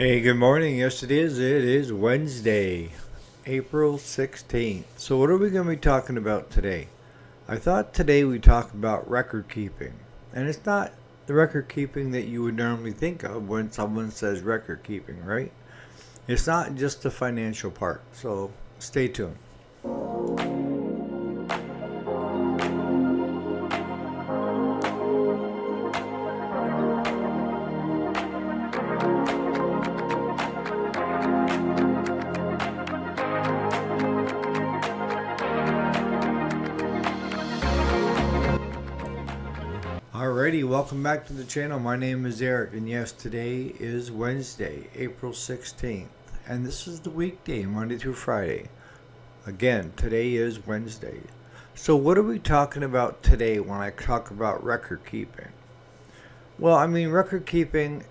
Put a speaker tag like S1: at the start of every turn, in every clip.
S1: Hey, good morning. Yes, it is. It is Wednesday, April 16th. So, what are we going to be talking about today? I thought today we talk about record keeping. And it's not the record keeping that you would normally think of when someone says record keeping, right? It's not just the financial part. So, stay tuned. Alrighty, welcome back to the channel. My name is Eric, and yes, today is Wednesday, April 16th. And this is the weekday, Monday through Friday. Again, today is Wednesday. So, what are we talking about today when I talk about record keeping? Well, I mean, record keeping,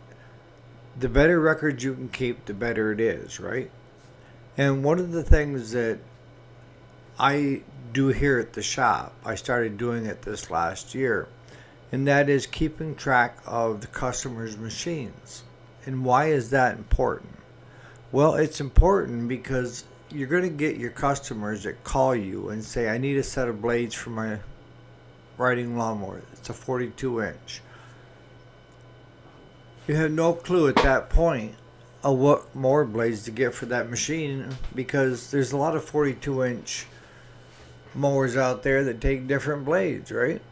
S1: the better records you can keep, the better it is, right? And one of the things that I do here at the shop, I started doing it this last year, and that is keeping track of the customer's machines. And why is that important? Well, it's important because you're going to get your customers that call you and say, I need a set of blades for my riding lawnmower. It's a 42 inch. You have no clue at that point of what more blades to get for that machine because there's a lot of 42 inch mowers out there that take different blades, right?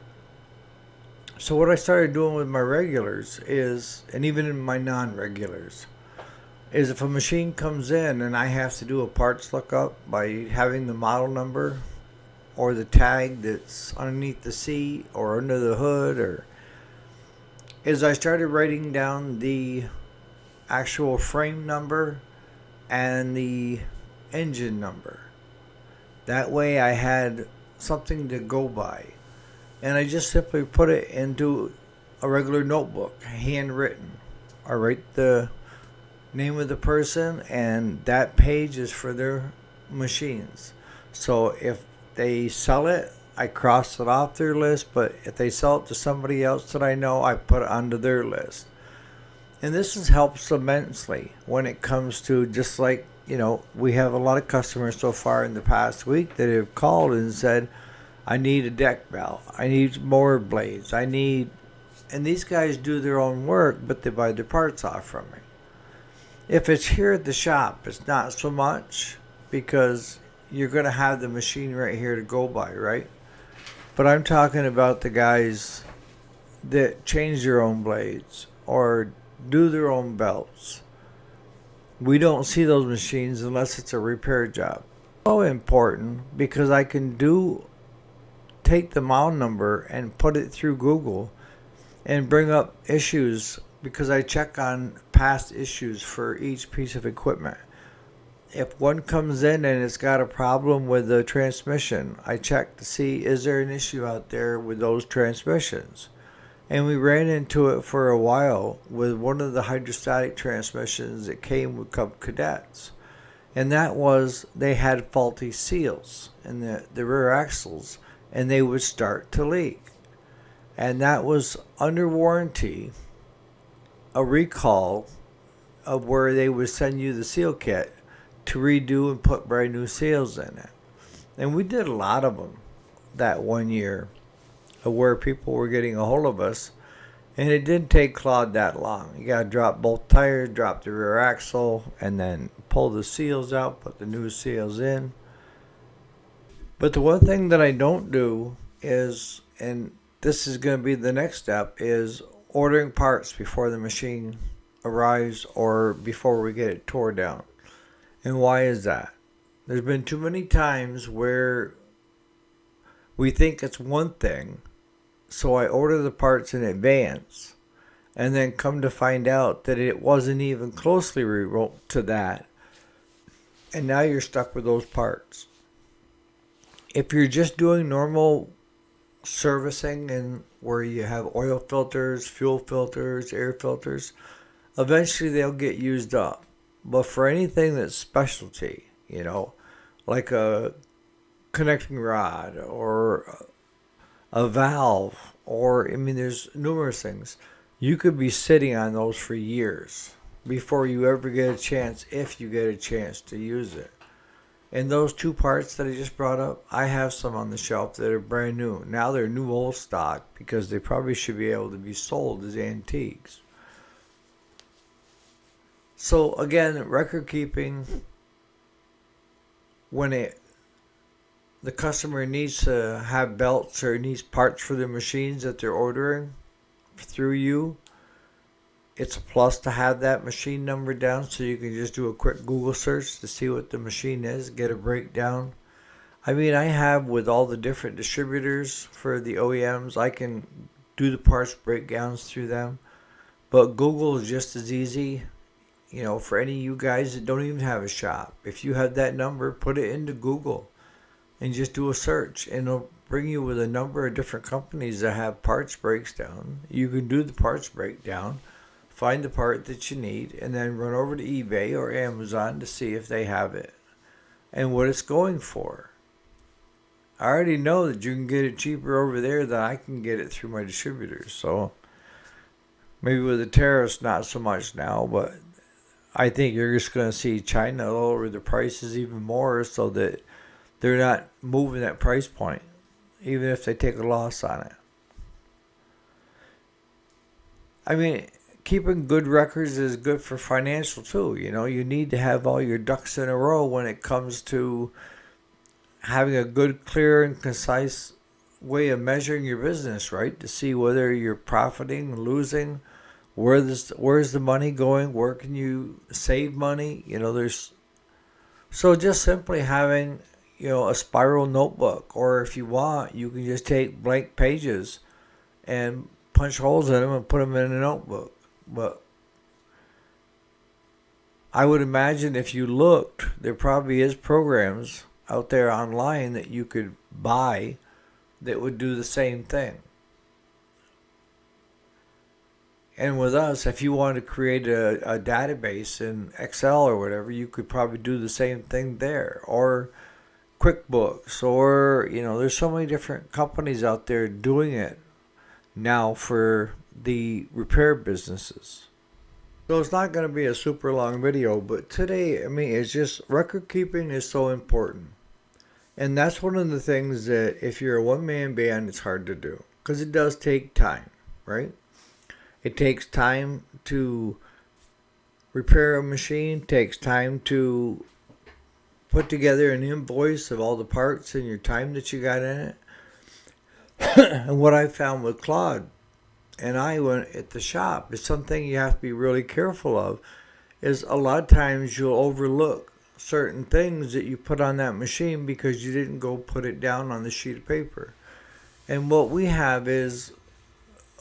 S1: So what I started doing with my regulars is, and even in my non-regulars, is if a machine comes in and I have to do a parts lookup by having the model number or the tag that's underneath the seat or under the hood, or is I started writing down the actual frame number and the engine number. That way I had something to go by. And I just simply put it into a regular notebook, handwritten. I write the name of the person, and that page is for their machines. So if they sell it, I cross it off their list, but if they sell it to somebody else that I know, I put it onto their list. And this has helped immensely when it comes to just like, we have a lot of customers so far in the past week that have called and said, I need a deck belt. I need more blades. And these guys do their own work, but they buy their parts off from me. If it's here at the shop, it's not so much because you're going to have the machine right here to go by, right? But I'm talking about the guys that change their own blades or do their own belts. We don't see those machines unless it's a repair job. So important because I can take the model number and put it through Google and bring up issues because I check on past issues for each piece of equipment. If one comes in and it's got a problem with the transmission, I check to see is there an issue out there with those transmissions. And we ran into it for a while with one of the hydrostatic transmissions that came with Cub Cadets. And that was they had faulty seals in the rear axles and they would start to leak. And that was under warranty, a recall of where they would send you the seal kit to redo and put brand new seals in it. And we did a lot of them that one year of where people were getting a hold of us. And it didn't take Claude that long. You got to drop both tires, drop the rear axle, and then pull the seals out, put the new seals in. But the one thing that I don't do is, and this is going to be the next step, is ordering parts before the machine arrives or before we get it tore down. And why is that? There's been too many times where we think it's one thing, so I order the parts in advance, and then come to find out that it wasn't even closely remote to that, and now you're stuck with those parts. If you're just doing normal servicing and where you have oil filters, fuel filters, air filters, eventually they'll get used up. But for anything that's specialty, like a connecting rod or a valve, or there's numerous things. You could be sitting on those for years before you ever get a chance, if you get a chance to use it. And those two parts that I just brought up, I have some on the shelf that are brand new. Now they're new old stock because they probably should be able to be sold as antiques. So again, record keeping, when the customer needs to have belts or needs parts for the machines that they're ordering through you, it's a plus to have that machine number down so you can just do a quick Google search to see what the machine is, get a breakdown. I mean, I have with all the different distributors for the OEMs, I can do the parts breakdowns through them. But Google is just as easy, for any of you guys that don't even have a shop. If you have that number, put it into Google and just do a search, and it'll bring you with a number of different companies that have parts breakdown. You can do the parts breakdown, find the part that you need, and then run over to eBay or Amazon to see if they have it and what it's going for. I already know that you can get it cheaper over there than I can get it through my distributors. So maybe with the tariffs, not so much now, but I think you're just going to see China lower the prices even more so that they're not moving that price point, even if they take a loss on it. I mean, keeping good records is good for financial too. You need to have all your ducks in a row when it comes to having a good, clear, and concise way of measuring your business, right? To see whether you're profiting, losing, where's the money going, where can you save money? So just simply having a spiral notebook, or if you want, you can just take blank pages and punch holes in them and put them in a notebook. But I would imagine if you looked, there probably is programs out there online that you could buy that would do the same thing. And with us, if you wanted to create a database in Excel or whatever, you could probably do the same thing there. Or QuickBooks, or, there's so many different companies out there doing it now for the repair businesses. So it's not going to be a super long video, but today, it's just record keeping is so important. And that's one of the things that if you're a one-man band, it's hard to do. Because it does take time, right? It takes time to repair a machine, takes time to put together an invoice of all the parts and your time that you got in it. And what I found with Claude and I went at the shop is something you have to be really careful of, is a lot of times you'll overlook certain things that you put on that machine because you didn't go put it down on the sheet of paper. And what we have is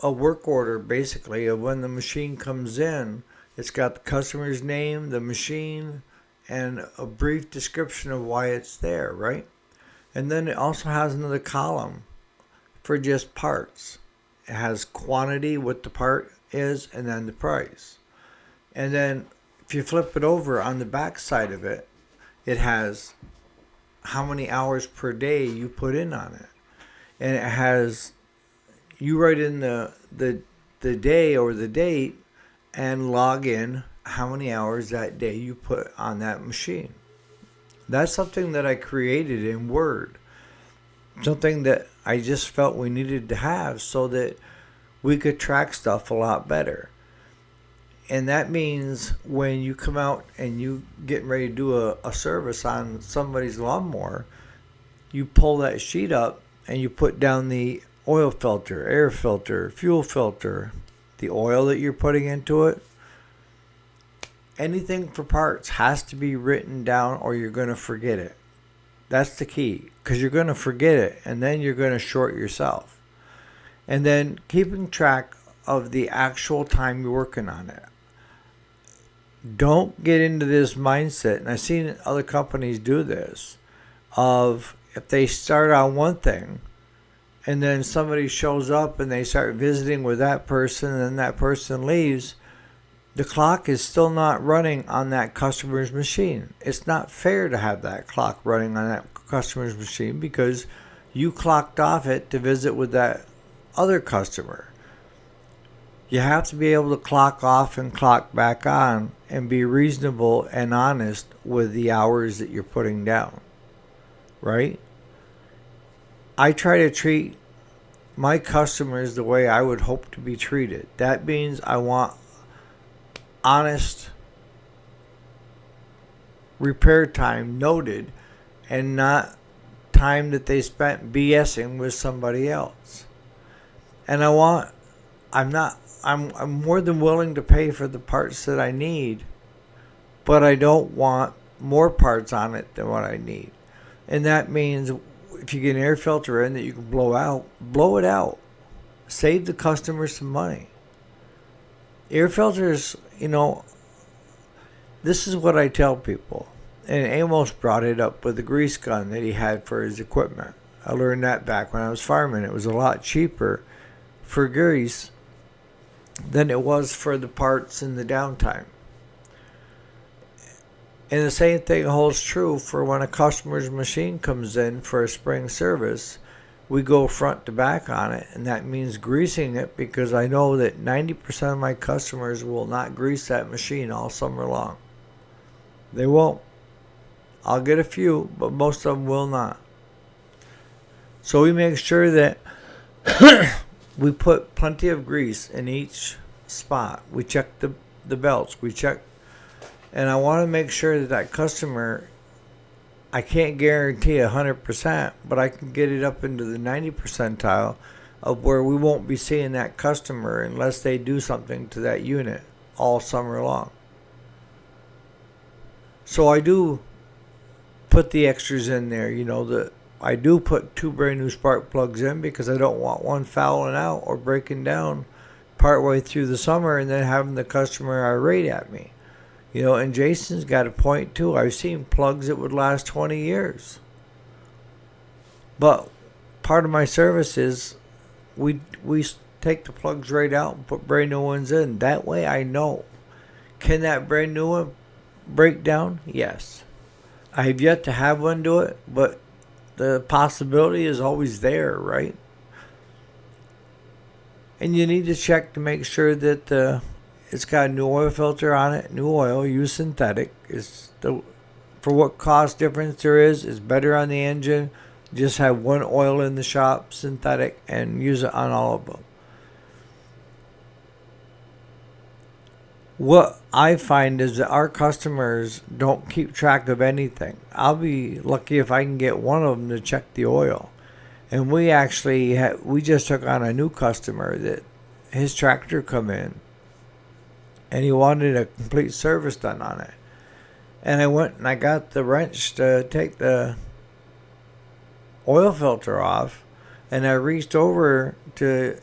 S1: a work order basically of when the machine comes in. It's got the customer's name, the machine, and a brief description of why it's there, right? And then it also has another column for just parts. It has quantity, what the part is, and then the price. And then if you flip it over on the back side of it, it has how many hours per day you put in on it. And it has, you write in the day or the date and log in how many hours that day you put on that machine. That's something that I created in Word. Something that I just felt we needed to have so that we could track stuff a lot better. And that means when you come out and you getting ready to do a service on somebody's lawnmower, you pull that sheet up and you put down the oil filter, air filter, fuel filter, the oil that you're putting into it. Anything for parts has to be written down or you're going to forget it. That's the key, because you're going to forget it and then you're going to short yourself. And then keeping track of the actual time you're working on it. Don't get into this mindset, and I've seen other companies do this, of if they start on one thing and then somebody shows up and they start visiting with that person and then that person leaves, the clock is still not running on that customer's machine. It's not fair to have that clock running on that customer's machine because you clocked off it to visit with that other customer. You have to be able to clock off and clock back on and be reasonable and honest with the hours that you're putting down, right? I try to treat my customers the way I would hope to be treated. That means I want honest repair time noted and not time that they spent BSing with somebody else. And I'm more than willing to pay for the parts that I need, but I don't want more parts on it than what I need. And that means if you get an air filter in that you can blow it out. Save the customer some money. Air filters, this is what I tell people. And Amos brought it up with the grease gun that he had for his equipment. I learned that back when I was farming. It was a lot cheaper for grease than it was for the parts in the downtime. And the same thing holds true for when a customer's machine comes in for a spring service. We go front to back on it, and that means greasing it, because I know that 90% of my customers will not grease that machine all summer long. They won't. I'll get a few, but most of them will not. So we make sure that we put plenty of grease in each spot. We check the belts. And I want to make sure that customer, I can't guarantee 100%, but I can get it up into the 90 percentile of where we won't be seeing that customer unless they do something to that unit all summer long. So I do put the extras in there, I do put 2 brand new spark plugs in because I don't want one fouling out or breaking down partway through the summer and then having the customer irate at me. And Jason's got a point too. I've seen plugs that would last 20 years. But part of my service is we take the plugs right out and put brand new ones in. That way I know. Can that brand new one break down? Yes. I have yet to have one do it, but the possibility is always there, right? And you need to check to make sure that it's got a new oil filter on it. New oil, use synthetic. For what cost difference there is better on the engine. Just have one oil in the shop, synthetic, and use it on all of them. What I find is that our customers don't keep track of anything. I'll be lucky if I can get one of them to check the oil. And we just took on a new customer that his tractor come in and he wanted a complete service done on it. And I went and I got the wrench to take the oil filter off, and I reached over to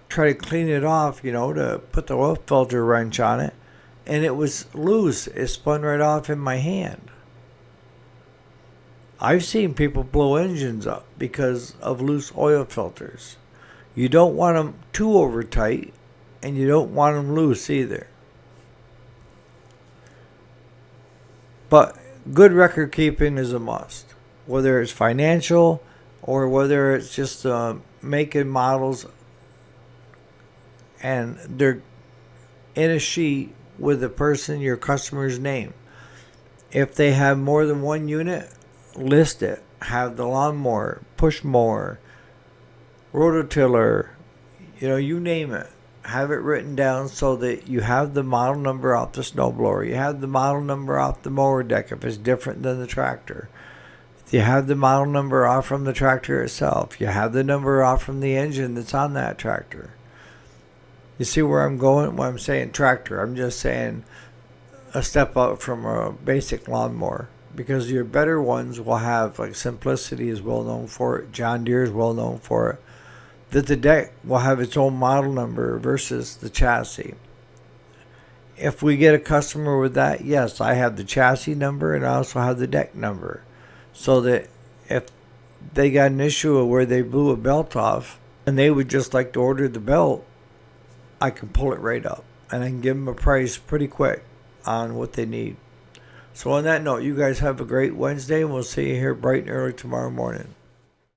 S1: try to clean it off, to put the oil filter wrench on it, and it was loose. It spun right off in my hand. I've seen people blow engines up because of loose oil filters. You don't want them too over tight, and you don't want them loose either. But good record keeping is a must, whether it's financial or whether it's just making models and they're in a sheet with your customer's name. If they have more than one unit, list it. Have the lawnmower, push mower, rototiller, you name it. Have it written down so that you have the model number off the snowblower. You have the model number off the mower deck if it's different than the tractor. You have the model number off from the tractor itself. You have the number off from the engine that's on that tractor. You see where I'm going? When I'm saying tractor, I'm just saying a step up from a basic lawnmower. Because your better ones will have, like Simplicity is well known for it. John Deere is well known for it. That the deck will have its own model number versus the chassis. If we get a customer with that, yes, I have the chassis number and I also have the deck number. So that if they got an issue of where they blew a belt off and they would just like to order the belt, I can pull it right up and I can give them a price pretty quick on what they need. So on that note, you guys have a great Wednesday and we'll see you here bright and early tomorrow morning.